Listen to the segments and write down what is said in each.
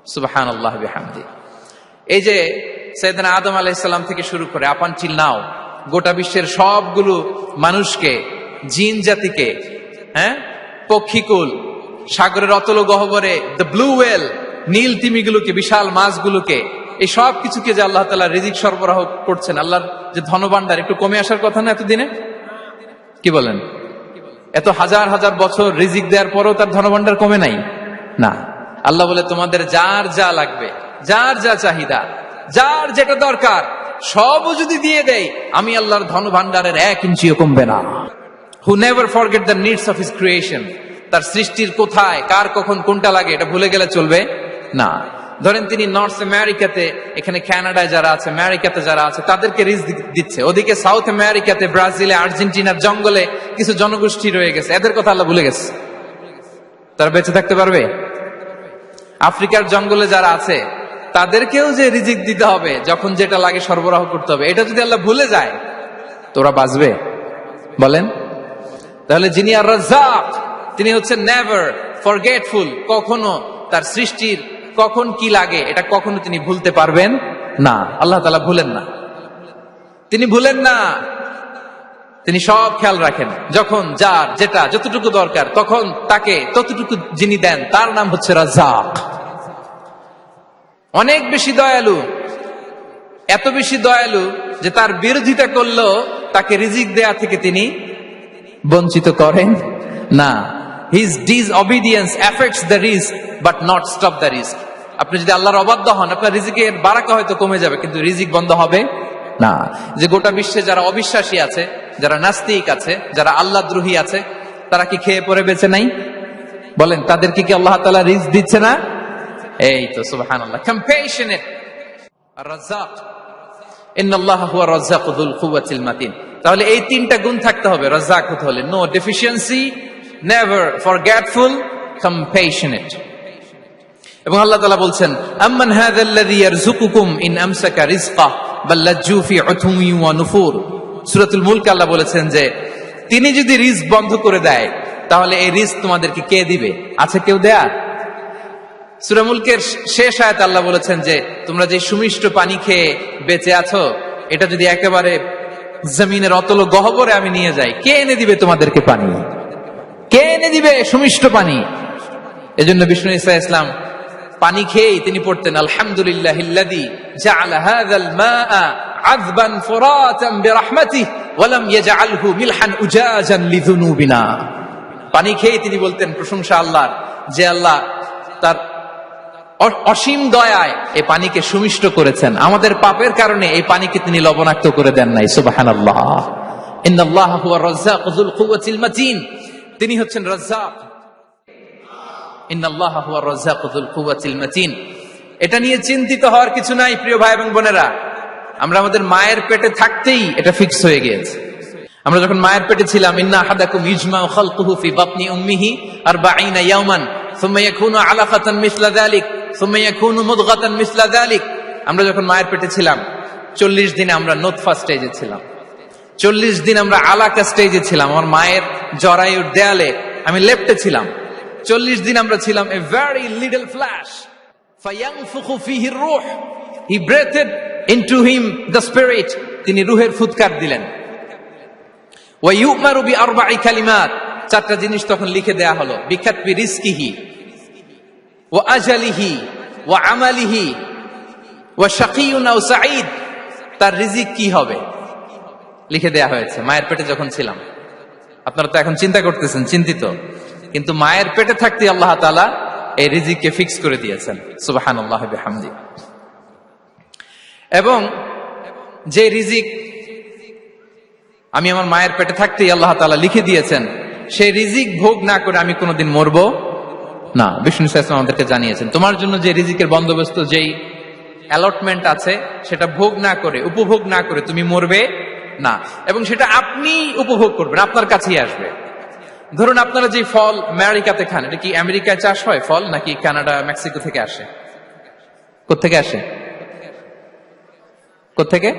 সুবহানাল্লাহ বিহামদি। এই যে সাইয়েদনা আদম আলাইহিস সালাম থেকে শুরু করে আপ আনটিল নাও গোটা বিশ্বের সবগুলো মানুষকে, জিন জাতিকে, পক্ষীকুল, সাগরের অতল গহ্বরে দ্য ব্লু ওয়েল, নীল তিমিগুলোকে, বিশাল মাছগুলোকে, এই সব কিছুকে যে আল্লাহ তাআলা রিজিক সরবরাহ করছেন, আল্লাহর যে ধনভাণ্ডার একটু কমে আসার কথা না এতদিনে? কি বলেন? এত হাজার হাজার বছর রিজিক দেওয়ার পরেও তার ধনভাণ্ডার কমে নাই? না। আল্লাহ বলে তোমাদের যার যা লাগবে, যার যা চাহিদা, যার যেটা দরকার সবও যদি দিয়ে দেয়, আমি আল্লাহর ধনভাণ্ডারের 1 ইঞ্চিও কমবে না। Who never forget the needs of his creation, তার সৃষ্টির কোথায় কার কখন কোনটা লাগে এটা ভুলে গেলে চলবে না। ধরেন তিনি নর্থ আমেরিকাতে, এখানে কানাডায় যারা আছে, আমেরিকাতে যারা আছে, তাদেরকে রিস্ক দিচ্ছে। ওদিকে সাউথ আমেরিকাতে, ব্রাজিলে, আর্জেন্টিনার জঙ্গলে কিছু জনগোষ্ঠী রয়ে গেছে, এদের কথা আল্লাহ ভুলে গেছে। তারা বেঁচে থাকতে পারবে? আফ্রিকার জঙ্গলে যারা আছে তাদেরকেও যে রিজিক দিতে হবে, যখন যেটা লাগে সরবরাহ করতে হবে, এটা যদি আল্লাহ ভুলে যায় তোরা বাঁচবে? বলেন। তাহলে যিনি আর রাজ্জাক, তিনি হচ্ছেন নেভার ফরগেটফুল, কখনো তার সৃষ্টির কখন কি লাগে এটা কখনো তিনি ভুলতে পারবেন না। আল্লাহ তাআলা ভুলেন না, তিনি ভুলেন না, তিনি সব খেয়াল রাখেন। যখন যার যেটা যতটুকু দরকার তখন তাকে ততটুকু যিনি দেন তার নাম হচ্ছে রাজ্জাক। অনেক বেশি দয়ালু, এত বেশি দয়ালু যে তার বিরোধিতা করলেও তাকে রিজিক দেয়া থেকে তিনি বঞ্চিত করেন না। His disobedience affects the risk but not stop the risk. আপনি যদি আল্লাহর অবাধ্য হন, আপনার রিজিকের বারাকা হয়তো কমে যাবে, কিন্তু রিজিক বন্ধ হবে না। যে গোটা বিশ্বে যারা অবিশ্বাসী আছে, যারা নাস্তিক আছে, যারা আল্লাহদ্রোহী আছে, তারা কি খেয়ে পরে বেঁচে নাই? বলেন, তাদেরকে কি আল্লাহ তাআলা রিজক দিচ্ছে না? এই তো সুবহানাল্লাহ। কম্প্যাশনেট আর-রাজ্জাক, ইন্নাল্লাহা হুয়া রাজ্জাকু যুল কুওয়াতিল মাতিন। তাহলে এই 3টা গুণ থাকতে হবে রাজ্জাক হতে হলে: no deficiency, never forgetful, compassionate. এবং আল্লাহ তাআলা বলছেন, আম্মান হাযাল্লাযী ইয়ারযুকুকুম ইন আমসাকা রিজকাহ বাল লাজ্জু ফি উতুমি ওয়া নুফুর। সূরাতুল মুলক আল্লাহ বলেছেন যে তিনি যদি রিজক বন্ধ করে দেয় তাহলে এই রিজক তোমাদেরকে কে দিবে? আছে কেউ দেয়া? সূরা মুলকের শেষ আয়াতে আল্লাহ বলেছেন যে তোমরা যে সুমিষ্ট পানি খেয়ে বেঁচে আছো, এটা যদি একেবারে জমিনের অতল গহ্বরে আমি নিয়ে যাই, কে এনে দিবে তোমাদেরকে পানি? কে এনে দিবে সুমিষ্ট পানি? এজন্য বিষ্ণু ঈসা ইসলাম পানি খেয়েই তিনি পড়তেন, আলহামদুলিল্লাহিল্লাযী জাআলা হাযাল মাআ আযবান ফুরাতান বিরাহমাতিহি ওয়া লাম ইয়াজআলহু মিলহান উজাজান লিযুনুবিনা। পানি খেয়েই তিনি বলতেন প্রশংসা আল্লাহর, যে আল্লাহ তার অসীম দয়ায় এই পানিকে সুমিষ্ট করেছেন, আমাদের পাপের কারণে এই পানিকে তিনি লবণাক্ত করে দেন নাই। সুবহানাল্লাহ। ইন্নাল্লাহা হুয়ার রাজ্জাকু যুল কুওয়াতিল মাতিন। তিনি হচ্ছেন রাজ্জাক। ইন্নাল্লাহা হুয়ার রাজ্জাকু যুল কুওয়াতিল মাতিন। এটা নিয়ে চিন্তিত হওয়ার কিছু নাই প্রিয় ভাই এবং বোনেরা। আমরা আমাদের মায়ের পেটে থাকতেই এটা ফিক্স হয়ে গিয়েছে। আমরা যখন মায়ের পেটে ছিলাম, ইন্না আহাদাকুম ইজমাউ খালকুহু ফি বাতনি উম্মিহি 40 ইয়াওমান সুম্মা ইয়াকুনু আলাকাতান মিসলা যালিক সুম্মা ইয়াকুনু মুদগাতান মিসলা যালিক। আমরা যখন মায়ের পেটে ছিলাম 40 দিনে আমরা নুতফা স্টেজে ছিলাম, 40 দিন আমরা আলাকা স্টেজে ছিলাম। আমার মায়ের জরায়ুর দেয়ালে আমি লেপ্টে ছিলাম। 40 দিন আমরা ছিলাম এ ভেরি লিটল ফ্ল্যাশ। ফায়ানফুখু ফিহি রূহ, he breathed into him the spirit, তিনি রূহের ফুৎকার দিলেন। ওয়া ইউমারু বিআরবা'i কালিমাত, 4টা জিনিস তখন লিখে দেয়া হলো, বিকাতবি রিজকিহি ওয়া আজালিহি ওয়া আমালিহি ওয়া শাকিয়ুন আও সাঈদ, তার রিজিক কি হবে লিখে দেয়া হয়েছে মায়ের পেটে যখন ছিলাম। আপনারা তো এখন চিন্তা করতেছেন, চিন্তিত, কিন্তু মায়ের পেটে থাকতে আল্লাহ তাআলা এই রিজিককে ফিক্স করে দিয়েছেন। সুবহানাল্লাহি বিহামদি। এবং যে রিজিক আমি আমার মায়ের পেটে থাকতেই আল্লাহ তাআলা লিখে দিয়েছেন, সেই রিজিক ভোগ না করে আমি কোনোদিন মরবো না। বিষ্ণু ইসলাম আমাদেরকে জানিয়েছেন, তোমার জন্য যে রিজিকের বন্দোবস্ত, যেই অ্যালটমেন্ট আছে, সেটা ভোগ না করে, উপভোগ না করে তুমি মরবে না। এবং সেটা আপনি উপভোগ করবেন, আপনার কাছেই আসবে। ধরুন আপনারা যে ফল আমেরিকাতে খান, এটা কি আমেরিকায় চাষ হয় ফল, নাকি কানাডা মেক্সিকো থেকে আসে? কোত্থেকে আসে? কোত্থেকে?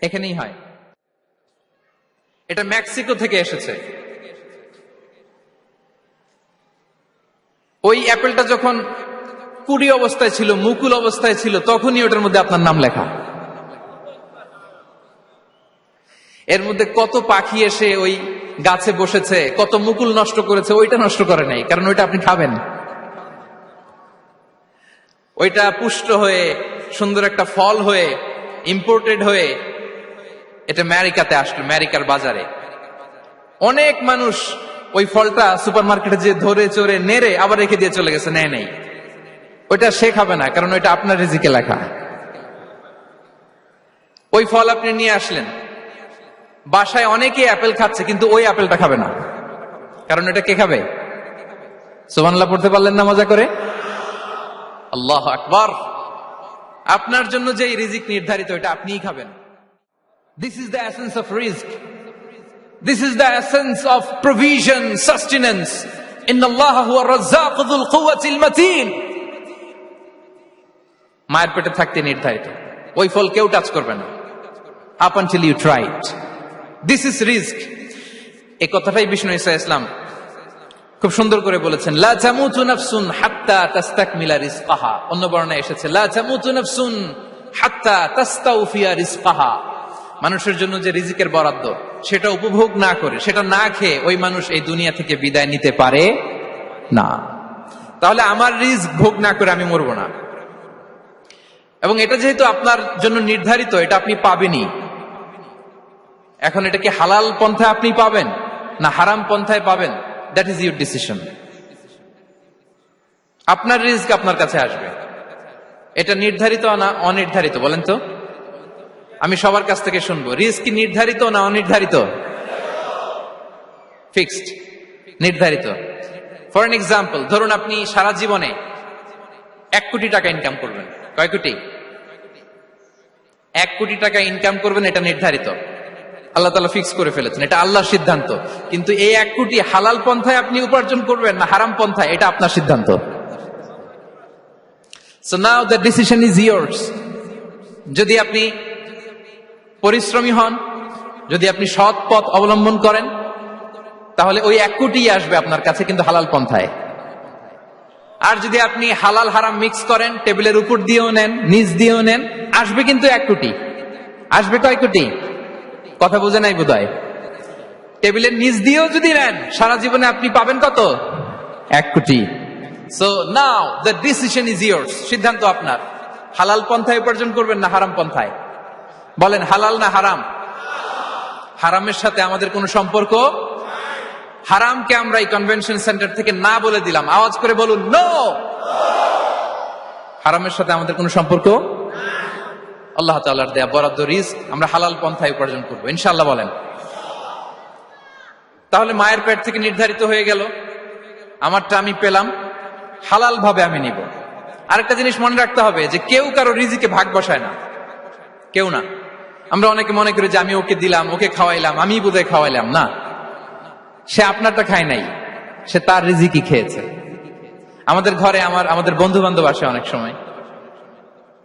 এখানেই হয়। এটা মেক্সিকো থেকে এসেছে। ওই অ্যাপেলটা যখন কুড়ি অবস্থায় ছিল, মুকুল অবস্থায় ছিল, তখনই ওটার মধ্যে আপনার নাম লেখা। এর মধ্যে কত পাখি এসে ওই গাছে বসেছে, কত মুকুল নষ্ট করেছে, ওইটা নষ্ট করে নাই, কারণ ওইটা আপনি খাবেন। ওইটা পুষ্ট হয়ে সুন্দর একটা ফল হয়ে ইম্পোর্টেড হয়ে এটা আমেরিকাতে আসলো, আমেরিকার বাজারে। অনেক মানুষ ওই ফলটা সুপার মার্কেটে যে ধরে চড়ে নেড়ে আবার রেখে দিয়ে চলে গেছে, নেয় নেই। ওইটা সে খাবে না, কারণ ওইটা আপনার রিজিকে লেখা। ওই ফল আপনি নিয়ে আসলেন, বাসায় অনেকে অ্যাপেল খাচ্ছে, কিন্তু ওই অ্যাপেলটা খাবে না, কারণ এটা কে খাবে? সুবহানাল্লাহ পড়তে পারলেন না মজা করে? আল্লাহু আকবার। আপনার জন্য যে রিজিক নির্ধারিত, এটা আপনিই খাবেন। This is the essence of risk, this is the essence of provision, sustenance. ইন্নাল্লাহা হুয়া রাজ্জাক যুল কুওয়াতিল মাতিন। মায়ের পেটে থাকতে নির্ধারিত, ওই ফল কেউ টাচ করবে না up until you try it. This is risk. এই কথাটাই বিষ্ণু ঈসা ইসলাম খুব সুন্দর করে বলেছেন, লা তামুতু নাফসুন হাত্তা তাস্তাকমিলা রিজকাহা। অন্য বর্ণনায় এসেছে লা তামুতু নাফসুন হাত্তা তাস্তাউফিয়া রিজকাহা। মানুষের জন্য যে রিজিকের বরাদ্দ, সেটা উপভোগ না করে, সেটা না খেয়ে ওই মানুষ এই দুনিয়া থেকে বিদায় নিতে পারে না। তাহলে আমার রিস্ক ভোগ না করে আমি মরবো না। এবং এটা যেহেতু আপনার জন্য নির্ধারিত, এটা আপনি পাবেনই। এখন এটা কি হালাল পন্থায় আপনি পাবেন না হারাম পন্থায় পাবেন, দ্যাট ইজ ইউর ডিসিশন। আপনার রিস্ক আপনার কাছে আসবে। এটা নির্ধারিত না অনির্ধারিত বলেন তো? আমি সবার কাছ থেকে শুনবো, রিস্ক কি নির্ধারিত না অনির্ধারিত? ফিক্সড, নির্ধারিত। ফর এন এক্সাম্পল, ধরুন আপনি সারা জীবনে 1 কোটি টাকা ইনকাম করবেন। কয় কোটি? 1 কোটি টাকা ইনকাম করবেন, এটা নির্ধারিত, আল্লাহ তাআলা ফিক্স করে ফেলেছেন, এটা আল্লাহর সিদ্ধান্ত। কিন্তু এই 1 কোটি হালাল পন্থায় আপনি উপার্জন করবেন না হারাম পন্থায়, এটা আপনার সিদ্ধান্ত। So now the decision is years. যদি আপনি পরিশ্রমী হন, যদি আপনি সৎ পথ অবলম্বন করেন, তাহলে ওই 1 কোটি আসবে আপনার কাছে, কিন্তু হালাল পন্থায়। আর যদি আপনি হালাল হারাম মিক্স করেন, টেবিলের উপর দিয়েও নেন, নিচ দিয়েও নেন, আসবে কিন্তু 1 কোটি। আসবে কয় কোটি? কথা বুঝে নাই বোধহয়। টেবিলের নিচ দিয়েও যদি নেন, সারা জীবনে আপনি পাবেন কত? 1 কোটি। So now the decision is years. সিদ্ধান্ত আপনার। হালাল পন্থায় উপার্জন করবেন না হারাম পন্থায়? বলেন, হালাল না হারাম? হারামের সাথে আমাদের কোনো সম্পর্ক? হারামকে আমরা এই কনভেনশন সেন্টার থেকে না বলে দিলাম, আওয়াজ করে বলুন নো। হারামের সাথে আমাদের কোনো সম্পর্ক? আল্লাহ তাআলার দেয়া বরাদ্দ রিস্ক আমরা হালাল পন্থায় উপার্জন করবো ইনশাআল্লাহ। বলেন। তাহলে মায়ের পেট থেকে নির্ধারিত হয়ে গেল, আমারটা আমি পেলাম, হালাল ভাবে আমি নিব। আরেকটা জিনিস মনে রাখতে হবে যে কেউ কারো রিজিকে ভাগ বসায় না, কেউ না। আমরা অনেকে মনে করি যে আমি ওকে দিলাম, ওকে খাওয়াইলাম, আমি বোধহয় খাওয়াইলাম। না, সে আপনারটা খায় নাই, সে তার রিজিকই খেয়েছে। আমাদের ঘরে আমাদের বন্ধু বান্ধব আসে অনেক সময়,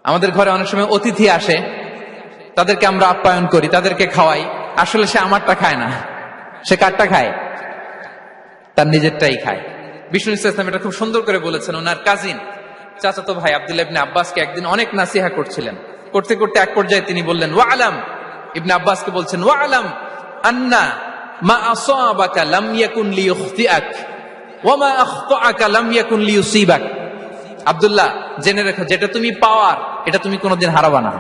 আমাদের ঘরে অনেক সময় অতিথি আসে, তাদেরকে আমরা আপ্যায়ন করি, তাদেরকে খাওয়াই। আসলে সে আমারটা খায় না, সে কারটা খায়? তার নিজেরটাই খায়। বিষ্ণু ইসলাম এটা খুব সুন্দর করে বলেছেন। ওনার কাজিন চাচাতো ভাই আব্দুল্লাহ ইবনে আব্বাসকে একদিন অনেক নাসিহা করছিলেন। করতে করতে এক পর্যায়ে তিনি বললেন, ওয়া আলাম, ইবনে আব্বাসকে বলছেন, ওয়া আলাম আন্না মা আসাবাকা লাম ইয়াকুন লিইখতিআক ওয়া মা আখতাআকা লাম ইয়াকুন লিইউসিবাক। আব্দুল্লাহ, জেনে রেখো, যেটা তুমি পাওয়ার এটা তুমি কোনোদিন হারাবা না।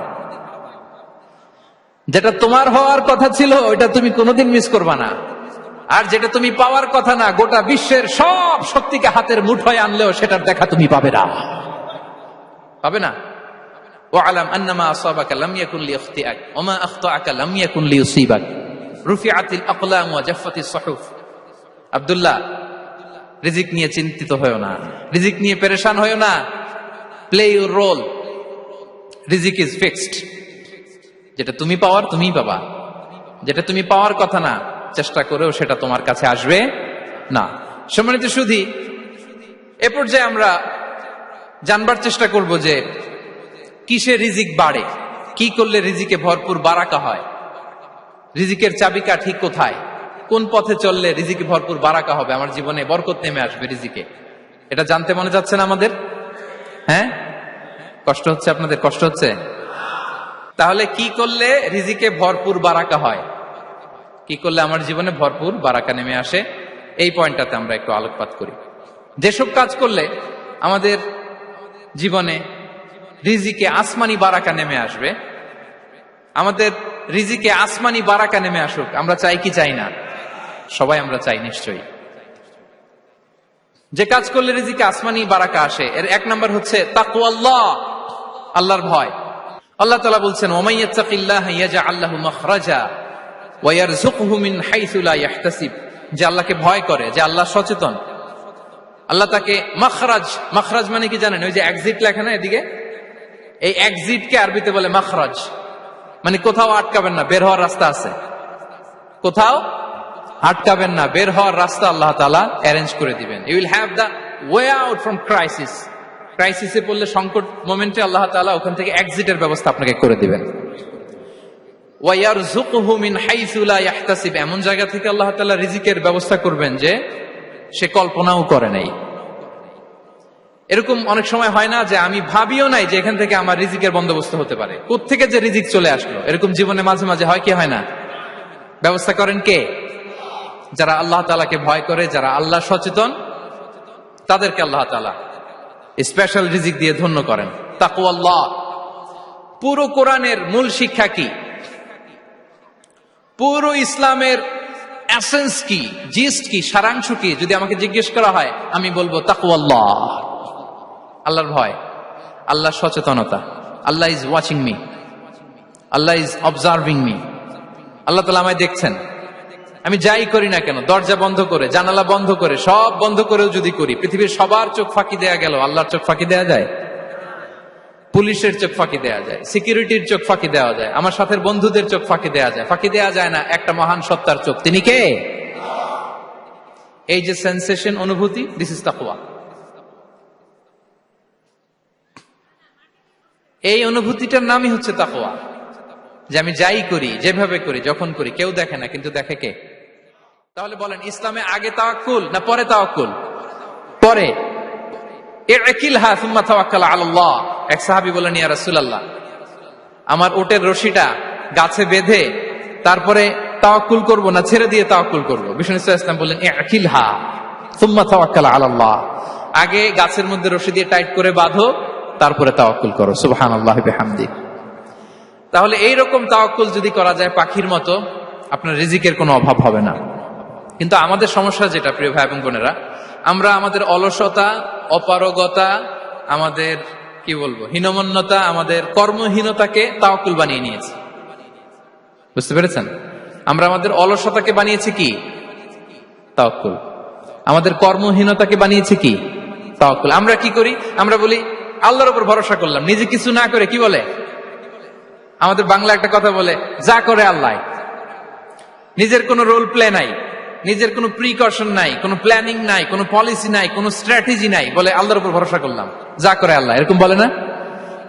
যেটা তোমার হওয়ার কথা ছিল ওইটা তুমি কোনোদিন মিস করবা না। আর যেটা তুমি পাওয়ার কথা না, গোটা বিশ্বের সব শক্তিকে হাতের মুঠোয় আনলেও সেটার দেখা তুমি পাবে না, পাবে না। ওয়ালাম আন্নামা আসাবাকা লাম ইয়াকুন লিইখতিআক ওয়া মা আখতাআকা লাম ইয়াকুন লিইউসিবাক রুফিআতিল আকলাম ওয়া জাফফাতিস সুহুফ। আব্দুল্লাহ, রিজিক নিয়ে চিন্তিত হয়ো না, রিজিক নিয়ে পেরেশান হয়ো না। প্লে ইউর রোল, রিজিক ইজ ফিক্সড। যেটা তুমি পাওয়ার তুমিই পাবা, যেটা তুমি পাওয়ার কথা না, চেষ্টা করেও সেটা তোমার কাছে আসবে না। সম্মানিত সুধী, এ পর্যায়ে আমরা জানবার চেষ্টা করব যে কিসে রিজিক বাড়ে, কি করলে রিজিকে ভরপুর বারাকা হয়, রিজিকের চাবিকা ঠিক কোথায়, কোন পথে চললে রিজিকে ভরপুর বারাকা হবে, আমার জীবনে বরকত নেমে আসবে রিজিকে। এটা জানতে মনে যাচ্ছে না আমাদের? হ্যাঁ, কষ্ট হচ্ছে আপনাদের, কষ্ট হচ্ছে? তাহলে কি করলে রিজিকে ভরপুর বারাকা হয়, কি করলে আমার জীবনে ভরপুর বারাকা নেমে আসে, এই পয়েন্টটাতে আমরা একটু আলোকপাত করি। যেসব কাজ করলে আমাদের জীবনে রিজিকে আসমানি বারাকা নেমে আসবে, আমাদের রিজিকে আসমানি বারাকা নেমে আসুক, আমরা চাই কি চাই না? সবাই আমরা চাই নিশ্চয়ই। যে কাজ করলে রিজিকে আসমানি বারাকা আসে, এর এক নম্বর হচ্ছে তাকওয়াল্লাহ, আল্লাহর ভয়। আল্লাহ তাআলা বলছেন, ওয়ামান ইয়াত্তাকিল্লাহা ইয়াজআল লাহু মাখরাজা ওয়া ইয়ারযুকহু মিন হাইসু লা ইয়াহতাসিব। যে আল্লাহকে ভয় করে, যে আল্লাহ সচেতন, আল্লাহ তাকে মাখরাজ, মাখরাজ মানে কি জানেন? ওই যে এক্সিট লেখা না এদিকে, এই এক্সিটকে আরবিতে বলে মাখরাজ, মানে কোথাও আটকাবেন না, বের হওয়ার রাস্তা আছে, কোথাও আটকাবেন না, বের হওয়ার রাস্তা আল্লাহ তাআলা অ্যারেঞ্জ করে দিবেন। You will have the way out from crisis. ক্রাইসিসে পড়লে, সংকট মোমেন্টে আল্লাহ তাআলা ওখান থেকে এক্সিটের ব্যবস্থা আপনাকে করে দিবেন। ওয়া ইয়ারযুকহু মিন হাইসু লা ইয়াহতাসিব, এমন জায়গা থেকে আল্লাহ তাআলা রিজিকের ব্যবস্থা করবেন যে সে কল্পনাও করে নাই। এরকম অনেক সময় হয় না যে আমি ভাবিও নাই যে এখান থেকে আমার রিজিকের বন্দোবস্ত হতে পারে, কোত্থেকে যে রিজিক চলে আসলো, এরকম জীবনে মাঝে মাঝে হয় কি হয় না? ব্যবস্থা করেন কে? যারা আল্লাহ তাআলাকে ভয় করে, যারা আল্লাহ সচেতন, তাদেরকে আল্লাহ তাআলা স্পেশাল রিজিক দিয়ে ধন্য করেন। তাকওয়াল্লাহ। পুরো কোরআনের মূল শিক্ষা কি? পুরো ইসলামের এসেন্স কি, জিস্ট কি, সারাংশ কি? যদি আমাকে জিজ্ঞেস করা হয়, আমি বলবো তাকওয়াল্লাহ, আল্লাহর ভয়, আল্লাহর সচেতনতা। Allah is watching me, Allah is observing me. আল্লাহ তাআলা আমায় দেখছেন, আমি যাই করি না কেন, দরজা বন্ধ করে, জানালা বন্ধ করে, সব বন্ধ করেও যদি করি, পৃথিবীর সবার চোখ ফাঁকি দেয়া গেল, আল্লাহর চোখ ফাঁকি দেয়া যায়? পুলিশের চোখ ফাঁকি দেয়া যায়, সিকিউরিটির চোখ ফাঁকি দেওয়া যায়, আমার সাথের বন্ধুদের চোখ ফাঁকি দেয়া যায়, ফাঁকি দেয়া যায় না একটা মহান সত্তার চোখ। তিনি কে? এই যে সেন্সেশন, অনুভূতি, দিস ইজ তাকওয়া। এই অনুভূতিটার নামই হচ্ছে তাকওয়া, যে আমি যাই করি, যেভাবে করি, যখন করি, কেউ দেখে না, কিন্তু দেখে কে? তাহলে বলেন, ইসলামে আগে তাওয়াক্কুল না পরে তাওয়াক্কুল? পরে। ইকিলহা সুম্মা তাওয়াক্কাল আলাল্লাহ। এক সাহাবী বলেন, ইয়া রাসূলুল্লাহ, আমার ওটের রশিটা গাছে বেঁধে তারপরে তাওয়াক্কুল করব না ছেড়ে দিয়ে তাওয়াক্কুল করব? বিষ্ণু সাল্লাল্লাহু আলাইহি ওয়াসাল্লাম বললেন, ইকিলহা সুম্মা তাওয়াক্কাল আলাল্লাহ। আগে গাছের মধ্যে রশি দিয়ে টাইট করে বাঁধো, তারপরে তাওয়াক্কুল করো। সুবহানাল্লাহি বিহামদি। তাহলে এইরকম তাওয়াক্কুল যদি করা যায় পাখির মতো, আপনার রিজিকের কোনো অভাব হবে না। কিন্তু আমাদের সমস্যা যেটা, প্রিয় ভাই এবং বোনেরা, আমরা আমাদের অলসতা, অপারগতা, আমাদের কি বলবো, হীনমন্যতা, আমাদের কর্মহীনতাকে তাওয়াক্কুল বানিয়ে নিয়েছি। বুঝতে পেরেছেন? আমরা আমাদের অলসতাকে বানিয়েছি কি? তাওয়াক্কুল। আমাদের কর্মহীনতাকে বানিয়েছি কি? তাওয়াক্কুল। আমরা কি করি? আমরা বলি আল্লাহর উপর ভরসা করলাম, নিজে কিছু না করে। কি বলে আমাদের বাংলা একটা কথা বলে, যা করে আল্লাহ। নিজের কোনো রোল প্লে নাই, নিজের কোনো প্রিকশন নাই, কোনো প্ল্যানিং নাই, কোনো পলিসি নাই, কোনো স্ট্র্যাটেজি নাই, বলে আল্লাহর উপর ভরসা করলাম, যা করে আল্লাহ। এরকম বলে না?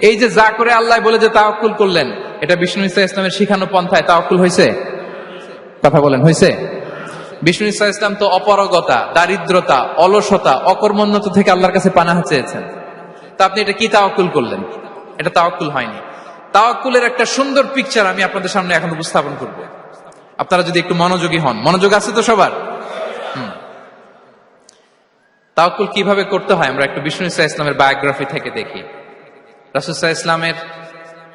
এই যে যা করে আল্লাহ বলে যে তাওয়াক্কুল করলেন, এটা বিষ্ণু ঈসা ইসলামের শিখানো পন্থায় তাওয়াক্কুল হয়েছে? কথা বলেন, হয়েছে? বিষ্ণু ঈসা ইসলাম তো অপারগতা, দারিদ্রতা, অলসতা, অকর্মণ্যতা থেকে আল্লাহর কাছে পানাহ চেয়েছেন। তা আপনি এটা কি তাওয়াক্কুল করলেন? এটা তাওয়াক্কুল হয়নি। তাওয়াক্কুলের একটা সুন্দর পিকচার আমি আপনাদের সামনে এখন উপস্থাপন করব, আপনারা যদি একটু মনোযোগী হন। মনোযোগ আছে তো সবার? তাওয়াক্কুল কিভাবে করতে হয় আমরা একটু বিষ্ণু ঈসা ইসলামের বায়োগ্রাফি থেকে দেখি। রাসূল সাল্লাল্লাহু আলাইহি ওয়াসাল্লামের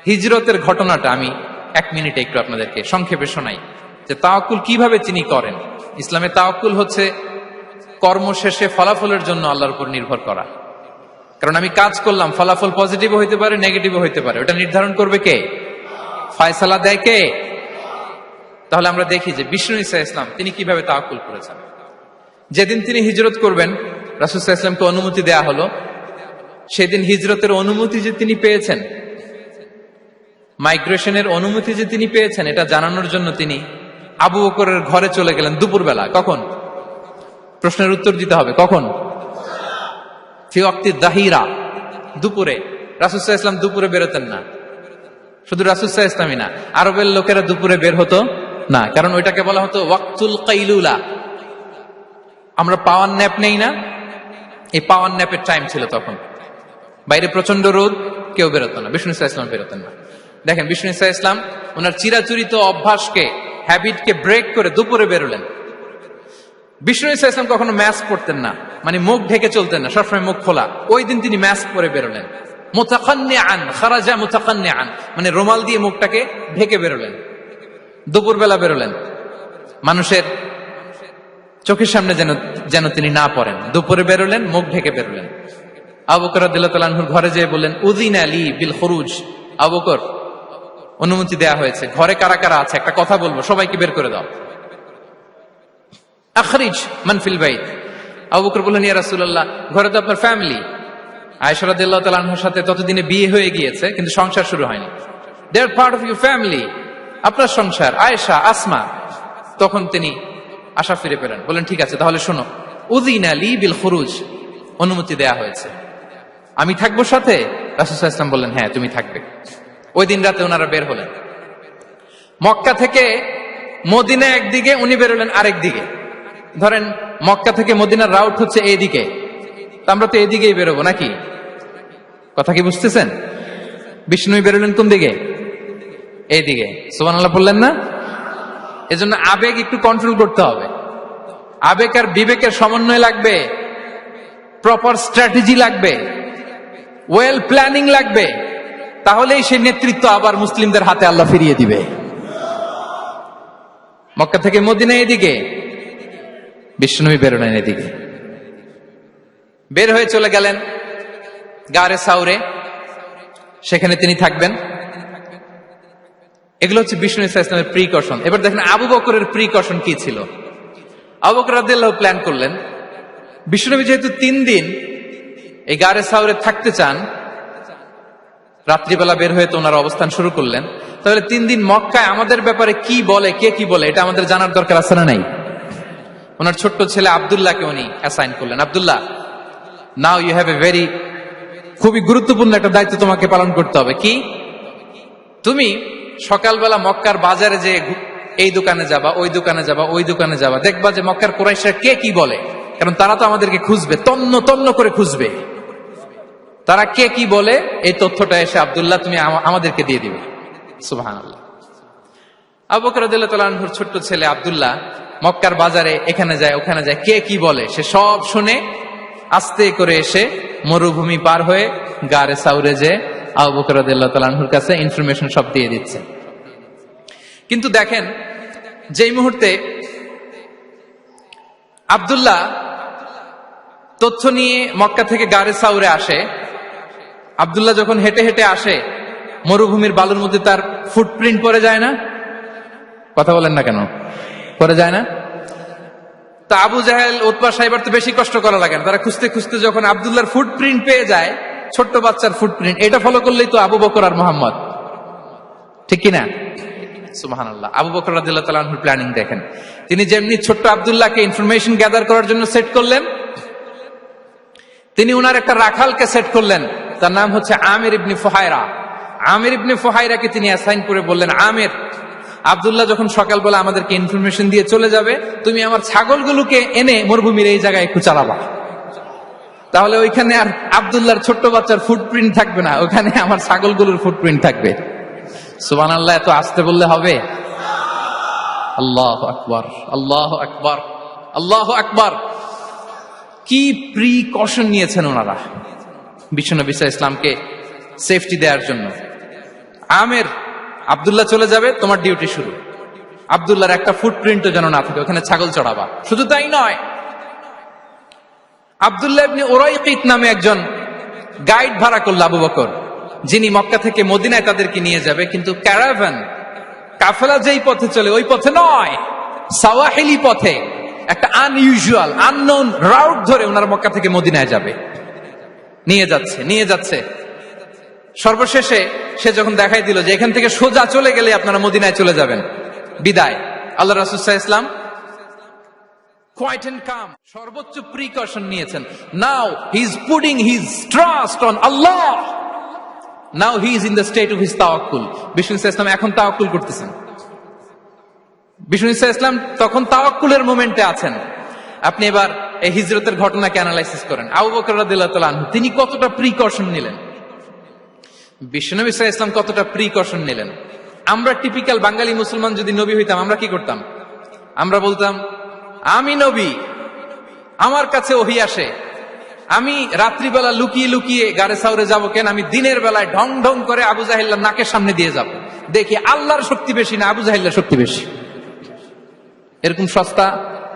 হিজরতের ঘটনাটা আমি 1 মিনিটে একটু আপনাদেরকে সংক্ষেপে শোনাই, যে তাওয়াক্কুল কিভাবে তিনি করেন। ইসলামে তাওয়াক্কুল হচ্ছে কর্ম শেষে ফলাফলের জন্য আল্লাহর উপর নির্ভর করা। কারণ আমি কাজ করলাম, ফলাফল পজিটিভ হইতে পারে, নেগেটিভ হইতে পারে, ওটা নির্ধারণ করবে কে? ফয়সালা দেয় কে? তাহলে আমরা দেখি যে বিষ্ণু ঈসা ইসলাম তিনি কিভাবে তাওয়াক্কুল করেছেন। যেদিন তিনি হিজরত করবেন, রাসূল সাল্লাল্লাহু আলাইহি ওয়াসাল্লামকে অনুমতি দেয়া হলো, সেদিন হিজরতের অনুমতি যে তিনি পেয়েছেন, মাইগ্রেশনের অনুমতি যে তিনি পেয়েছেন, এটা জানানোর জন্য তিনি আবু বকরের ঘরে চলে গেলেন দুপুরবেলা। কখন? প্রশ্নের উত্তর দিতে হবে, কখন? ফি ওয়াক্তি দাহিরা, দুপুরে। রাসূল সাল্লাল্লাহু আলাইহি ওয়াসাল্লাম দুপুরে বেরোতেন না। শুধু রাসূল সাল্লাল্লাহু আলাইহি ওয়াসাল্লামই না, আরবের লোকেরা দুপুরে বের হতো না, কারণ ওইটাকে বলা হতো ওয়াক্তুল কাইলুলা। আমরা পাওয়ার ন্যাপ নেই না, এই পাওয়ার ন্যাপের টাইম ছিল তখন। বাইরে প্রচন্ড রোদ, কেউ বেরোতো না, বিষ্ণু ইসা ইসলাম বেরোতেন না। দেখেন বিষ্ণু ইসা ইসলাম ওনার চিরাচরিত অভ্যাসকে, হ্যাবিটকে ব্রেক করে দুপুরে বেরোলেন। বিষ্ণু ইসা ইসলাম কখনো মাস্ক পরতেন না, মানে মুখ ঢেকে চলতেন না, সবসময় মুখ খোলা। ওই দিন তিনি মাস্ক পরে বেরোলেন। মুতাকান্নিআন, খারাজা মুতাকান্নিআন, মানে রুমাল দিয়ে মুখটাকে ঢেকে বেরোলেন। দুপুরবেলা বেরোলেন, মানুষের চোখের সামনে যেন তিনি না পড়েন। দুপুরে বেরোলেন, মুখ ঢেকে বেরোলেন। আবু বকর রাদিয়াল্লাহু তাআলা আনহুর ঘরে যেয়ে বললেন, উযিনা লি বিল খুরুজ। আবু বকর, অনুমতি দেয়া হয়েছে, ঘরে কারা কারা আছে একটা কথা বলবো, সবাইকে বের করে দাও। আখরিজ মান ফিল বাইত। আবু বকর বললেন, ইয়া রাসূলুল্লাহ, ঘরে তো আপনার ফ্যামিলি। আয়েশা রাদিয়াল্লাহু তাআলা আনহার সাথে ততদিনে বিয়ে হয়ে গিয়েছে, কিন্তু সংসার শুরু হয়নি। দে আর পার্ট অফ ইউর ফ্যামিলি, আপনার সংসার, আয়েশা, আসমা। তখন তিনি আশা ফিরে পেলেন, বলেন ঠিক আছে তাহলে শোনো, উযিনা লি বিল খুরুজ, অনুমতি দেয়া হয়েছে, আমি থাকবো সাথে? রাসূল সাল্লাল্লাহু আলাইহি ওয়াসাল্লাম বললেন, হ্যাঁ তুমি থাকবে। ওই দিন রাতে ওনারা বের হলেন। মক্কা থেকে মদিনা একদিকে, উনি বেরোলেন আরেক দিকে। ধরেন মক্কা থেকে মদিনার রাউট হচ্ছে এইদিকে, আমরা তো এদিকেই বেরোবো নাকি? কথা কি বুঝতেছেন? বিষ্ণু বেরোলেন কোন দিকে? এইদিকে। সুবহানাল্লাহ বললেন না? এজন্য আবেগ একটু কন্ট্রোল করতে হবে। আবেগ আর বিবেকের সমন্বয় লাগবে, প্রপার স্ট্র্যাটেজি লাগবে, ওয়েল প্ল্যানিং লাগবে, তাহলেই সেই নেতৃত্ব আবার মুসলিমদের হাতে আল্লাহ ফিরিয়ে দিবে। মক্কা থেকে মদিনা এদিকে, বিষ্ণু বেরোলেন এদিকে। বের হয়ে চলে গেলেন গারে সাউরে, সেখানে তিনি থাকবেন। এগুলো হচ্ছে বিষ্ণু ইসলামের প্রিকশন। এবার দেখেন আবু বকরের প্রিকশন কি ছিল। আবু বকর রাদিয়াল্লাহু প্ল্যান করলেন, বিষ্ণুনবী যেহেতু 3 দিন এই গারে সাউরে থাকতে চান, রাত্রিবেলা বের হয়ে তো ওনার অবস্থান শুরু করলেন, তাহলে 3 দিন মক্কায় আমাদের ব্যাপারে কি বলে, কে কি বলে, এটা আমাদের জানার দরকার আছে না নাই? ওনার ছোট্ট ছেলে আব্দুল্লাহকে উনি অ্যাসাইন করলেন। Abdullah, now you have a very, খুবই গুরুত্বপূর্ণ একটা দায়িত্ব তোমাকে পালন করতে হবে। কি? তুমি সকালবেলা মক্কার বাজারে যে এই দোকানে যাবা, ওই দোকানে যাবা, ওই দোকানে যাবা, দেখবা যে মক্কার কুরাইশরা কে কি বলে, কারণ তারা তো আমাদেরকে খুঁজবে, তন্ন তন্ন করে খুঁজবে। তারা কে কি বলে এই তথ্যটা এসে আব্দুল্লাহ তুমি আমাদেরকে দিয়ে দিবে। সুবহানাল্লাহ। আবু বকর রাদিয়াল্লাহু তাআলা আনহুর ছোট্ট ছেলে আব্দুল্লাহ মক্কার বাজারে এখানে যায় ওখানে যায়, কে কি বলে সে সব শুনে আস্তে করে এসে মরুভূমি পার হয়ে গারে সাউরে যে আবু বকর রাদিয়াল্লাহু তাআলা আনহুর কাছে ইনফরমেশন সব দিয়ে দিচ্ছে। কিন্তু দেখেন, যেই মুহূর্তে আব্দুল্লাহ তথ্য নিয়ে মক্কা থেকে গারে সাউরে আসে, আব্দুল্লাহ যখন হেঁটে হেঁটে আসে, মরুভূমির বালুর মধ্যে তার ফুটপ্রিন্ট পড়ে যায় না? কথা বলেন না কেন? পড়ে যায় না? তা আবু জাহেল, উতবা সাইবার তো বেশি কষ্ট করা লাগে না, তারা খুঁজতে খুঁজতে যখন আব্দুল্লাহর ফুটপ্রিন্ট পেয়ে যায়, ছোট্ট বাচ্চার ফুটপ্রিন্ট, এটা ফলো করলেই তো আবু বকর আর মোহাম্মদ, ঠিক কিনা? সুবহানাল্লাহ। আবু বকর রাদিয়াল্লাহু তাআলা আনহুর প্ল্যানিং দেখেন। তিনি যেমনি ছোট্ট আব্দুল্লাহকে ইনফরমেশন গ্যাদার করার জন্য সেট করলেন, তিনি উনার একটা রাখালকে সেট করলেন, তার নাম হচ্ছে আমির ইবনে ফুহায়রা। আমির ইবনে ফুহায়রাকে তিনি অ্যাসাইন করে বললেন, আমির, আব্দুল্লাহ যখন সকালবেলা আমাদেরকে ইনফরমেশন দিয়ে চলে যাবে, তুমি আমার ছাগলগুলোকে এনে মরুভূমির এই জায়গায় একটু চালাবা, তাহলে ওইখানে আর আব্দুল্লাহর ছোট্ট বাচ্চার ফুটপ্রিন্ট থাকবে না, ওখানে আমার ছাগলগুলোর ফুটপ্রিন্ট থাকবে। সুবহানাল্লাহ। এত আসতে বললে হবে? আল্লাহু আকবার, আল্লাহু আকবার, আল্লাহু আকবার। কি প্রিকশন নিয়েছেন ওনারা বিশ্বনবী সাল্লাল্লাহু আলাইহি ওয়াসাল্লামকে সেফটি দেওয়ার জন্য। আমির, আব্দুল্লাহ চলে যাবে, তোমার ডিউটি শুরু। আব্দুল্লাহর একটা ফুটপ্রিন্টও যেন না থাকে, ওখানে ছাগল চড়াবা। শুধু তাই নয়, আব্দুল্লাহ ইবনে উরাইকিত নামে একজন গাইড ভাড়া করল আবু বকর, যিনি মক্কা থেকে মদিনায় তাদেরকে নিয়ে যাবে, কিন্তু ক্যারাভান, কাফেলা যেই পথে চলে ওই পথে নয়, সাওয়াহিলি পথে, একটা আনইউজুয়াল, আননোন রাউট ধরে ওনারা মক্কা থেকে মদিনায় যাবে। নিয়ে যাচ্ছে। সর্বশেষে সে যখন দেখাই দিল যে এখান থেকে সোজা চলে গেলে আপনারা মদিনায় চলে যাবেন, বিদায়। আল্লাহ রাসূল সাল্লাল্লাহু আলাইহি ওয়াসাল্লাম কোয়াইট এন্ড কাম, সর্বোচ্চ প্রিকশন নিয়েছেন। Now he is putting his trust on Allah, now he is in the state of his তাওয়াক্কুল। বিষ্ণু সাল্লাল্লাহু আলাইহি ওয়াসাল্লাম এখন তাওয়াক্কুল করতেছেন। বিষ্ণু সাল্লাল্লাহু আলাইহি ওয়াসাল্লাম তখন তাওয়াক্কুলের মোমেন্টে আছেন। আপনি এবার এই হিজরতের ঘটনাকে অ্যানালাইসিস করেন। আবু বকর রাদিয়াল্লাহু তাআলা আনহু তিনি কতটা প্রিকশন নিলেন। বিশ্বনবী সাল্লাল্লাহু আলাইহি ওয়াসাল্লাম কতটা প্রিকশন নিলেন। আমরা টিপিক্যাল বাঙালি মুসলমান যদি নবী হইতাম আমরা কি করতাম? আমরা বলতাম আমি নবী, আমার কাছে ওহী আসে, আমি রাত্রিবেলা লুকিয়ে লুকিয়ে গারে সাউরে যাব কেন? আমি দিনের বেলায় ঢং ঢং করে আবু জাহেল্লার নাকের সামনে দিয়ে যাব, দেখি আল্লাহর শক্তি বেশি না আবু জাহেল্লার শক্তি বেশি। এরকম সস্তা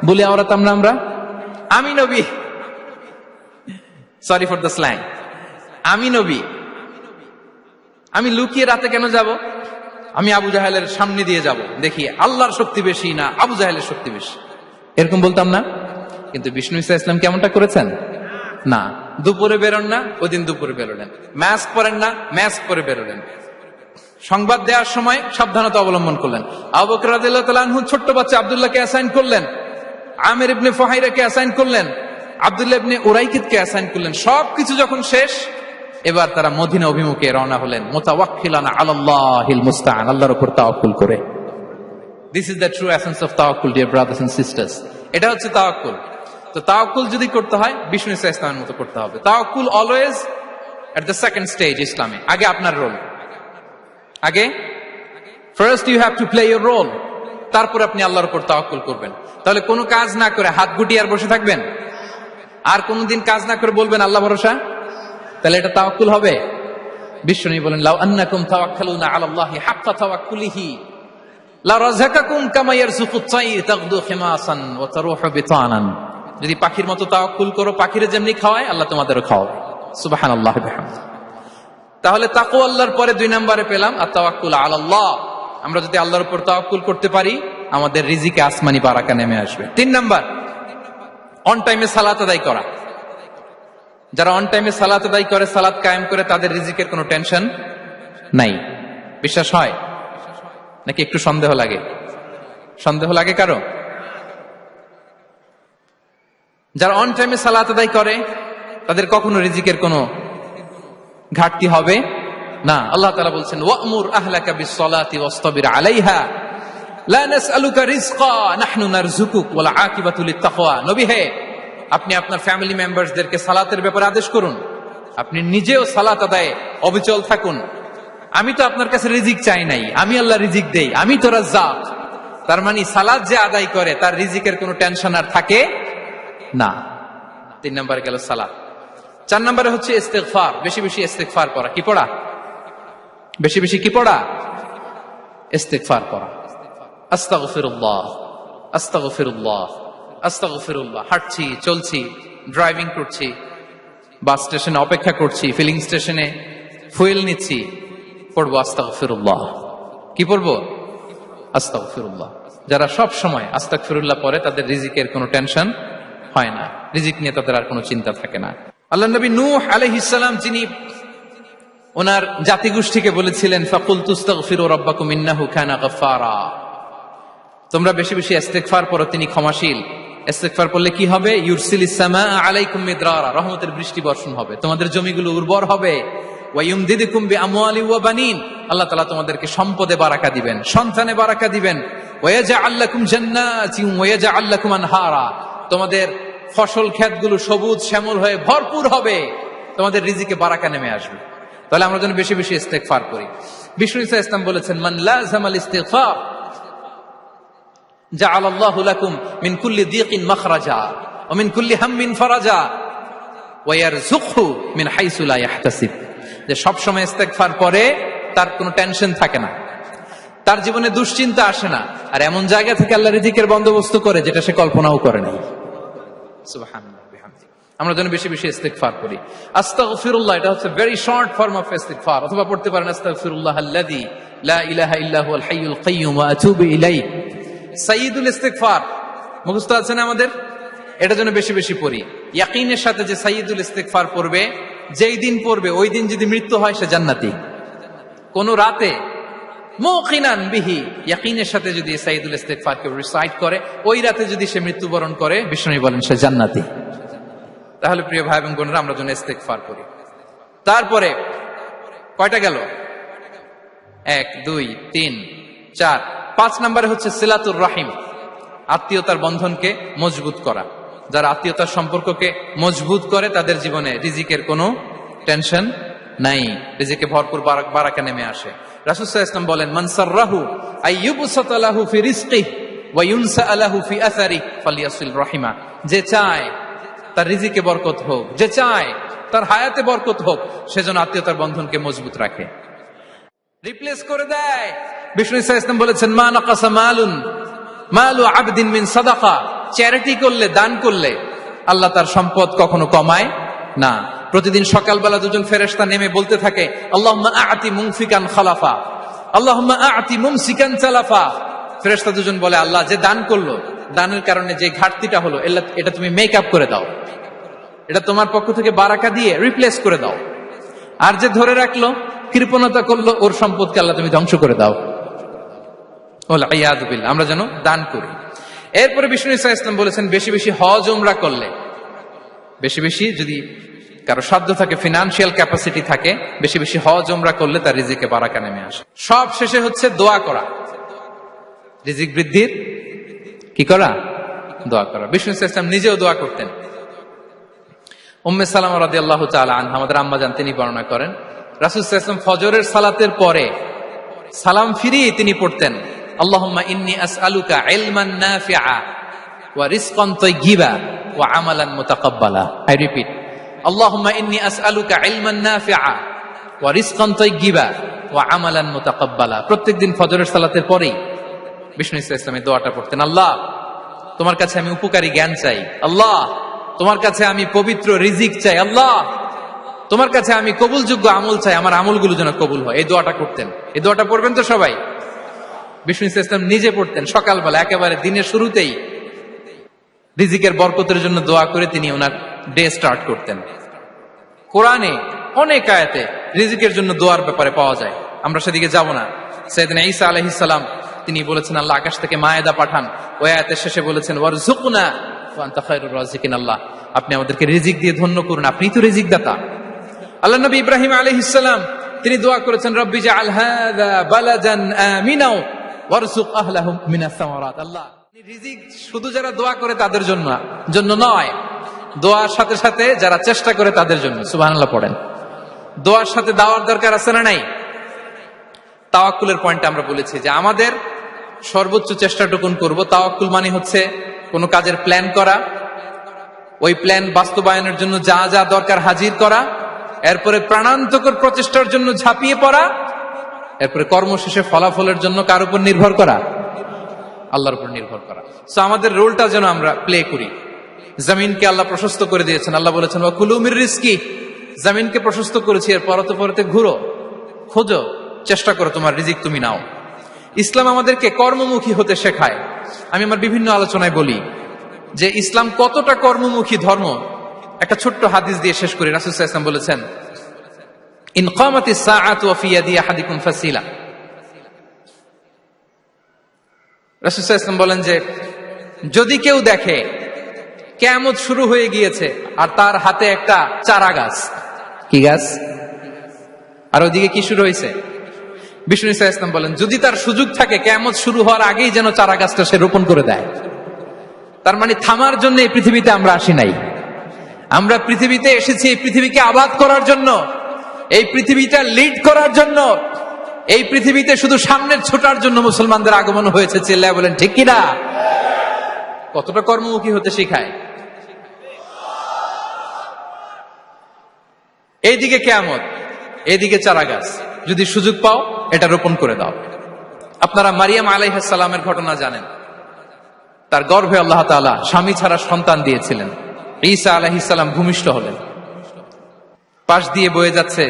বলে আওড়াতাম না আমরা? আমি নবী, সরি ফর দ্য স্ল্যাং, আমি নবী, আমি লুকিয়ে রাতে কেন যাব? আমি আবু জাহেলের সামনে দিয়ে যাব, দেখি আল্লাহর শক্তি বেশি না আবু জাহেলের শক্তি বেশি। এরকম বলতাম না? কিন্তু বিষ্ণু ইসা ইসলাম কেমনটা করেছেন? না, দুপুরে বেরোন না, ওই দিন দুপুরে বেরোলেন। মাস্ক পরেন না, মাস্ক পরে বেরোলেন। সংবাদ দেওয়ার সময় সাবধানতা অবলম্বন করলেন। আবু বকর রাদিয়াল্লাহু তাআলা আনহু ছোট্ট বাচ্চা আব্দুল্লাহকে অ্যাসাইন করলেন, আমির ইবনে ফুহাইরাকে অ্যাসাইন করলেন, আব্দুল্লাহ ইবনে উরাইকিতকে অ্যাসাইন করলেন। সবকিছু যখন শেষ, এবার তারা মদিনা অভিমুখে রওনা হলেন, মুতাওয়াক্কিলান আলাল্লাহিল মুস্তাআন, আল্লাহর উপর তাওয়াক্কুল করে। This is the true essence of তাওয়াক্কুল, ডিয়ার ব্রাদার্স এন্ড সিস্টার্স। এটা হচ্ছে তাওয়াক্কুল। তো তাওয়াক্কুল যদি করতে হয় বিষ্ণু ইসা ইসলামের মতো করতে হবে। তাওয়াক্কুল always at the second stage ইসলামে। আগে আপনার রোল, আগে first you have to play your role, তারপর আপনি আল্লাহর উপর তাওয়াক্কুল করবেন। তাহলে কোনো কাজ না করে হাত গুটিয়ে আর বসে থাকবেন, আর কোনদিন কাজ না করে বলবেন আল্লাহ ভরসা, তাহলে এটা তাওয়াক্কুল হবে? বিশ্বনবী বলেন লাউ আন্নাকুম তাওয়াক্কালুনা আলাল্লাহি হাক্কা তাওয়াক্কুলিহি লা রাযাকাকুম কামা ইয়ারযুকুত তাইর তাগদু খিমাসান ওয়া তারুহু বিতানান। যদি পাখির মতো তাওয়াক্কুল করো, পাখিরে যেমনি খাওয়ায় আল্লাহ তোমাদেরও খাওয়াবে। সুবহানাল্লাহি ওয়া বিহামদিহি। তাহলে তাকওয়া আল্লাহর পরে 2 নম্বরে পেলাম আত-তাওয়াক্কুল আলাল্লাহ। আমরা যদি আল্লাহর উপর তাওয়াক্কুল করতে পারি, আমাদের রিজিকে আসমানি বারাকা নেমে আসবে। 3 নাম্বার, অন টাইমে সালাত আদায় করা। যারা অন টাইমে সালাত আদায় করে, সালাত কায়েম করে, তাদের রিজিকের কোনো টেনশন নাই। বিশ্বাস হয় নাকি একটু সন্দেহ লাগে? সন্দেহ লাগে কারো? যারা অন টাইমে সালাত আদায় করে তাদের কখনো রিজিকের কোনো ঘাটতি হবে না। আল্লাহ তাআলা বলছেন ওয়া'মুর আহলাকা বিস-সালাতি ওয়াসতাবির আলাইহা লা নাসআলুকা রিজকা নাহনু নারযুকুক ওয়াল আকিবাতু লিত-তাকওয়া। নবী হে, আপনি আপনার ফ্যামিলি মেম্বারসদেরকে সালাতের ব্যাপারে আদেশ করুন, আপনি নিজেও সালাত আদায়ে অবিচল থাকুন। আমি তো আপনার কাছে রিজিক চাই নাই, আমি আল্লাহ রিজিক দেই, আমি তো রাজ্জাক। তার মানে সালাত যে আদায় করে তার রিজিকের কোনো টেনশন আর থাকে না। 3 নম্বরে গেল সালাত। 4 নম্বরে হচ্ছে ইস্তিগফার, বেশি বেশি ইস্তিগফার করা। কি পড়া? বেশি বেশি কি পড়া? ইস্তিগফার করা। আস্তাগফিরুল্লাহ, আস্তাগফিরুল্লাহ, আস্তাগফিরুল্লাহ। হাঁটছি, চলছি, ড্রাইভিং করছি, বাস স্টেশনে অপেক্ষা করছি, ফিলিং স্টেশনে ফুয়েল নিচ্ছি, পড়বো আস্তাগফিরুল্লাহ। কি পড়বো? আস্তাগফিরুল্লাহ। যারা সব সময় আস্তাগফিরুল্লাহ পড়ে তাদের রিজিকের কোনো টেনশন হয় না, রিজিক নিয়ে তাদের আর কোনো চিন্তা থাকে না। আল্লাহ নবী নূহ আলাইহিস সালাম, যিনি ওনার জাতিগোষ্ঠীকে বলেছিলেন ফাকুলতু আস্তাগফিরু রাব্বাকুম ইন্নাহু কানা গাফফারা, তোমরা বেশি বেশি ইস্তিগফার পড়ো, তিনি ক্ষমাশীল। ইস্তিগফার পড়লে কি হবে? ইউরসিলিস সামাআ আলাইকুম মিদরারা, রহমতের বৃষ্টি বর্ষণ হবে, তোমাদের জমিগুলো উর্বর হবে। ওয়া ইউমদিদুকুম বিআমওয়ালি ওয়া বানিন, আল্লাহ তাআলা তোমাদেরকে সম্পদে বারাকা দিবেন, সন্তানে বারাকা দিবেন। ওয়া ইয়াজআল লাকুম জান্নাতিন ওয়া ইয়াজআল লাকুম আনহারা, তোমাদের ফসল ক্ষেতগুলো সবুজ শ্যামল হয়ে ভরপুর হবে, তোমাদের রিজিকে বারাকা নেমে আসবে। তাহলে আমরা যেন বেশি বেশি ইস্তিগফার করি। বিষ্ণু ইসা ইসলাম বলেছেন মান লাযামাল ইস্তিগফার জাআলাল্লাহু লাকুম মিন কুল্লি দিকিন মাখরাজা ওয়া মিন কুল্লি হাম্মিন ফারাজা ওয়া ইয়ারযুকহু মিন হাইসু লা ইয়াহতাসিব। যে সব সময় ইস্তিগফার করে তার কোনো টেনশন থাকে না, তার জীবনে দুশ্চিন্তা আসে না, আর এমন জায়গা থেকে আল্লাহ রিজিকের বন্দোবস্ত করে যেটা সে কল্পনাও করে নাই। সুবহানাল্লাহ বিহামদিহি। আমরা যেন বেশি বেশি ইস্তিগফার করি। আস্তাগফিরুল্লাহ, এটা হচ্ছে ভেরি শর্ট ফর্ম অফ ইস্তিগফার। অথবা পড়তে পারেন আস্তাগফিরুল্লাহ আল্লাযী লা ইলাহা ইল্লা হুয়াল হাইয়ুল কাইয়্যুম ওয়া আতুবু ইলাইহি। সাইয়্যিদুল ইস্তিগফার মুখস্থ আছে না আমাদের? এটা যেন বেশি বেশি পড়ি। ইয়াকিনের সাথে যে সাইয়্যিদুল ইস্তিগফার পড়বে, যেই দিন পড়বে ওই দিন যদি মৃত্যু হয় সে জান্নাতি। কোন রাতে মুকিনান বিহি, ইয়াকিনের সাথে যদি সাইয়্যিদুল ইস্তিগফার কে রিসাইট করে, ওই রাতে যদি সে মৃত্যুবরণ করে, বিষ্ণু বলেন সে জান্নাতি। তাহলে প্রিয় ভাই এবং বোনেরা, আমরা যেন ইস্তিগফার করি। তারপরে কয়টা গেল? 1 2 3 4 5 নম্বরে হচ্ছে সিলাতুর রাহিম, আত্মীয়তার বন্ধনকে মজবুত করা। যারা আত্মীয়তার সম্পর্ককে মজবুত করে তাদের জীবনে রিজিকের কোনো টেনশন নাই, রিজিকে ভরপুর বারাকা নেমে আসে। রাসূল সাল্লাল্লাহু আলাইহি ওয়াসাল্লাম বলেন, মান সাররাহু আইয়ুবসাতা লাহু ফি রিজকিহি ওয়া ইউনসা লাহু ফি আসারি ফালিয়াসিল রাহিমা। যে চায় তার রিজিকে বরকত হোক, যে চায় তার হায়াতে বরকত হোক, সেজন্য আত্মীয়তার বন্ধনকে মজবুত রাখে, রিপ্লেস করে দেয়। বিষ্ণু সাল্লাল্লাহু আলাইহি ওয়াসাল্লাম বলেছেন, মা নাকাসা মালু আবদিন মিন সাদাকা। চ্যারিটি করলে, দান করলে আল্লাহ তার সম্পদ কখনো কমায় না। প্রতিদিন সকালবেলা দুজন ফেরেশতা নেমে বলতে থাকে, আল্লাহুম্মা আ'তি মুনফিকান খালাফা, আল্লাহুম্মা আ'তি মুমসিকান চালাফা। ফেরেশতা দুজন বলে, আল্লাহ, যে দান করলো, দানের কারণে যে ঘাটতিটা হলো, এটা তুমি মেক আপ করে দাও, এটা তোমার পক্ষ থেকে বারাকা দিয়ে রিপ্লেস করে দাও। আর যে ধরে রাখলো, কৃপণতা করলো, ওর সম্পদকে আল্লাহ তুমি ধ্বংস করে দাও। আমরা যেন দান করি। এরপরে বিষ্ণু সাল্লাল্লাহু আলাইহি ওয়াসাল্লাম বলেছেন, বেশি বেশি হজ উমরা করলে, বেশি বেশি যদি কারো সাধ্য থাকে, ফিনান্সিয়াল ক্যাপাসিটি থাকে, বেশি বেশি হজ উমরা করলে তার রিজিকে বারাকা নেমে আসে। সব শেষে হচ্ছে দোয়া করা, রিজিক বৃদ্ধির কি করা? দোয়া করা। বিষ্ণু সাল্লাল্লাহু আলাইহি ওয়াসাল্লাম নিজেও দোয়া করতেন। উম্মে সালামা রাদিয়াল্লাহু তাআলা আনহা, আমাদের আম্মা জান, তিনি বর্ণনা করেন, রাসূল সাল্লাল্লাহু আলাইহি ওয়াসাল্লাম ফজরের সালাতের পরে সালাম ফিরিয়ে তিনি পড়তেন, আল্লাহুম্মা ইন্নী আসআলুকা ইলমান নাফিআ ওয়া রিজকান তাইয়্যিবা ওয়া আমালান মুতাকাব্বালা। আই রিপিট, আল্লাহুম্মা ইন্নী আসআলুকা ইলমান নাফিআ ওয়া রিজকান তাইয়্যিবা ওয়া আমালান মুতাকাব্বালা। প্রত্যেকদিন ফজরের সালাতের পরেই বিষ্ণু সাল্লাল্লাহু আলাইহি ওয়াসাল্লাম এই দোয়াটা পড়তেন, আল্লাহ, তোমার কাছে আমি উপকারী জ্ঞান চাই, আল্লাহ, তোমার কাছে আমি পবিত্র রিজিক চাই, আল্লাহ, তোমার কাছে আমি কবুলযোগ্য আমল চাই, আমার আমলগুলো যেন কবুল হয়। এই দোয়াটা করতেন। এই দোয়াটা পড়বেন তো সবাই? বিষ্ণু সাল্লাল্লাহু আলাইহি ওয়াসাল্লাম নিজে পড়তেন সকালবেলা, একেবারে দিনের শুরুতেই রিজিকের বরকতের জন্য দোয়া করে তিনি ওনার ডে স্টার্ট করতেন। কোরআনে অনেক আয়াতে রিজিকের জন্য দোয়ার ব্যাপারে পাওয়া যায়, আমরা সেদিকে যাব না। সাইয়েদনা ঈসা আলাইহিস সালাম তিনি বলেছেন, আল্লাহ আকাশ থেকে মায়েদা পাঠান। ওই আয়াতের শেষে বলেছেন, ওয়ারযুকনা ওয়া আনতা খায়রুর রাযিকিন, আল্লাহ আপনি আমাদেরকে রিজিক দিয়ে ধন্য করুন, আপনিই তো রিজিক দাতা। আল্লাহ নবী ইব্রাহিম আলাইহিস সালাম তিনি দোয়া করেছেন, রব্বি জাআল হাযা বালাদান আমিনা ওয়ারযুক আহলাহু মিনাস সামারাত। আল্লাহ, রিজিক শুধু যারা দোয়া করে তাদের জন্য নয়, দোয়ার সাথে সাথে যারা চেষ্টা করে তাদের জন্য। সুবহানাল্লাহ পড়েন। দোয়ার সাথে দাওয়ার দরকার আছে না নাই? তাওয়াক্কুলের পয়েন্টে আমরা বলেছি যে আমাদের সর্বোচ্চ চেষ্টাটুকুন করব। তাওয়াক্কুল মানে হচ্ছে কোনো কাজের প্ল্যান করা, ওই প্ল্যান বাস্তবায়নের জন্য যা যা দরকার হাজির করা, এরপরে প্রাণান্তকর প্রচেষ্টার জন্য ঝাঁপিয়ে পড়া, এরপরে কর্মশেষে ফলাফলের জন্য কার উপর নির্ভর করা? আল্লাহর উপর নির্ভর করা। সো আমাদের রোলটা যেন আমরা প্লে করি। জমিনকে আল্লাহ প্রশস্ত করে দিয়েছেন, আল্লাহ বলেছেন ওয়া কুলু মির রিজকি, জমিনকে প্রশস্ত করেছি, এর পরতে পরতে ঘুরো, খোঁজো, চেষ্টা করো তোমার রিজিক তুমি নাও। ইসলাম আমাদেরকে কর্মমুখী হতে শেখায়। আমি আমার বিভিন্ন আলোচনায় বলি যে ইসলাম কতটা কর্মমুখী ধর্ম। একটা ছোট্ট হাদিস দিয়ে শেষ করি। রাসূল সাল্লাল্লাহু আলাইহি ওয়াসাল্লাম বলেছেন, ইন কামাতিস সাআতু ওয়া ফি ইয়াদি আহাদিকুম ফাসিলা। রাসূল সাল্লাল্লাহু আলাইহি ওয়াসাল্লাম বলেন যে যদি কেউ দেখে কিয়ামত শুরু হয়ে গিয়েছে আর তার হাতে একটা চারা গাছ, কি গাছ? আর ওদিকে কি শুরু হয়েছে? বিষ্ণু সাল্লাল্লাহু আলাইহি ওয়াসাল্লাম বলেন যদি তার সুযোগ থাকে কিয়ামত শুরু হওয়ার আগেই যেন চারা গাছটা সে রোপণ করে দেয়। তার মানে থামার জন্য এই পৃথিবীতে আমরা আসি নাই। আমরা পৃথিবীতে এসেছি এই পৃথিবীকে আবাদ করার জন্য, এই পৃথিবীটা লিড করার জন্য। এই পৃথিবীতে শুধু সামনের ছোটার জন্য মুসলমানদের আগমন হয়েছে। চিল্লায় বলেন ঠিক কিনা? কতটা কর্মমুখী হতে শেখায়। এইদিকে কিয়ামত, এইদিকে চারা গাছ, যদি সুযোগ পাও এটা রোপণ করে দাও। আপনারা মারিয়াম আলাইহিস সালামের ঘটনা জানেন। তার গর্ভে আল্লাহ তাআলা স্বামী ছাড়া সন্তান দিয়েছিলেন। ঈসা আলাইহিস সালাম ভূমিষ্ঠ হলেন। পাশ দিয়ে বয়ে যাচ্ছে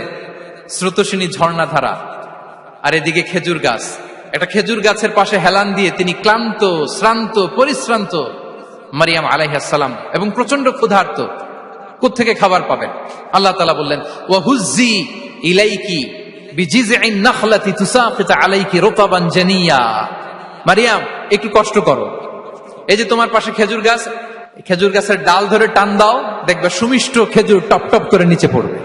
স্রোতস্বিনী ঝর্ণাধারা, আর এদিকে খেজুর গাছ। একটা খেজুর গাছের পাশে হেলান দিয়ে তিনি ক্লান্ত, শ্রান্ত, পরিশ্রান্ত মারিয়াম আলাইহিস সালাম, এবং প্রচন্ড ক্ষুধার্ত। কোত্থেকে খাবার পাবেন? আল্লাহ তাআলা বললেন, ওয়া হুজ্জি ইলাইকি বিজিযইন নাখলাতি তুসাকিত আলাইকি রুতাবান জানিয়া। মারিয়াম, একটু কষ্ট করো, এই যে তোমার পাশে খেজুর গাছ, খেজুর গাছের ডাল ধরে টান দাও, দেখবে সুমিষ্ট খেজুর টপ টপ করে নিচে পড়বে।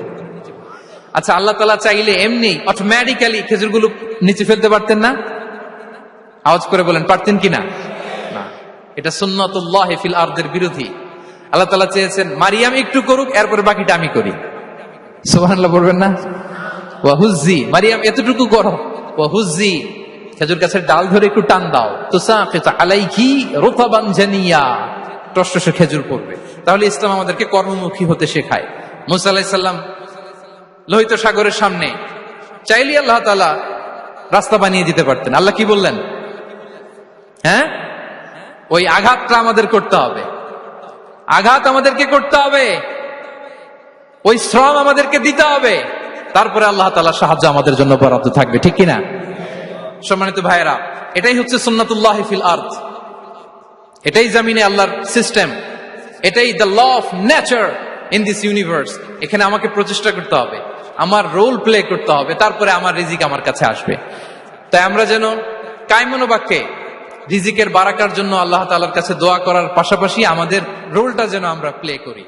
আচ্ছা, আল্লাহ তাআলা চাইলে এমনি অটোমেটিক্যালি খেজুরগুলো নিচে ফেলতে পারতেন না? আওয়াজ করে বলেন, পারতেন কিনা? না, এটা সুন্নাতুল্লাহ ফিল আরদের বিরোধী। আল্লাহ তাআলা চেয়েছেন মারিয়াম একটু করুক, এরপরে বাকিটা আমি করি। সুবহানাল্লাহ বলবেন না? ওয়াহুজ্জি, মারিয়াম এতটুকু করো, ওয়াহুজ্জি, খেজুর গাছের ডাল ধরে একটু টান দাও, তুসাকিত আলাইকি রুতাবান জানিয়া, টসটসে খেজুর পড়বে। তাহলে ইসলাম আমাদেরকে কর্মমুখী হতে শেখায়। মুসা আলাইহিস সালাম লোহিত সাগরের সামনে চাইলে আল্লাহ তাআলা রাস্তা বানিয়ে দিতে পারতেন। আল্লাহ কি বললেন? হ্যাঁ, ওই আঘাতটা আমাদের করতে হবে, আঘাত আমাদেরকে করতে হবে, ওই শ্রম আমাদেরকে দিতে হবে, তারপরে আল্লাহ তাআলার সাহায্য আমাদের জন্য বরাদ্দ থাকবে, ঠিক কিনা? সম্মানিত ভাইয়েরা, এটাই হচ্ছে সুন্নাতুল্লাহ ফিল আরদ, এটাই জমিনে আল্লাহর সিস্টেম, এটাই the law of nature in this universe. এখানে আমাকে প্রচেষ্টা করতে হবে, আমার রোল প্লে করতে হবে, তারপরে আমার রিজিক আমার কাছে আসবে। তাই আমরা যেন কায়মনোবাক্যে রিজিকের বারাকার জন্য আল্লাহ তাআলার কাছে দোয়া করার পাশাপাশি আমাদের রোলটা যেন আমরা প্লে করি।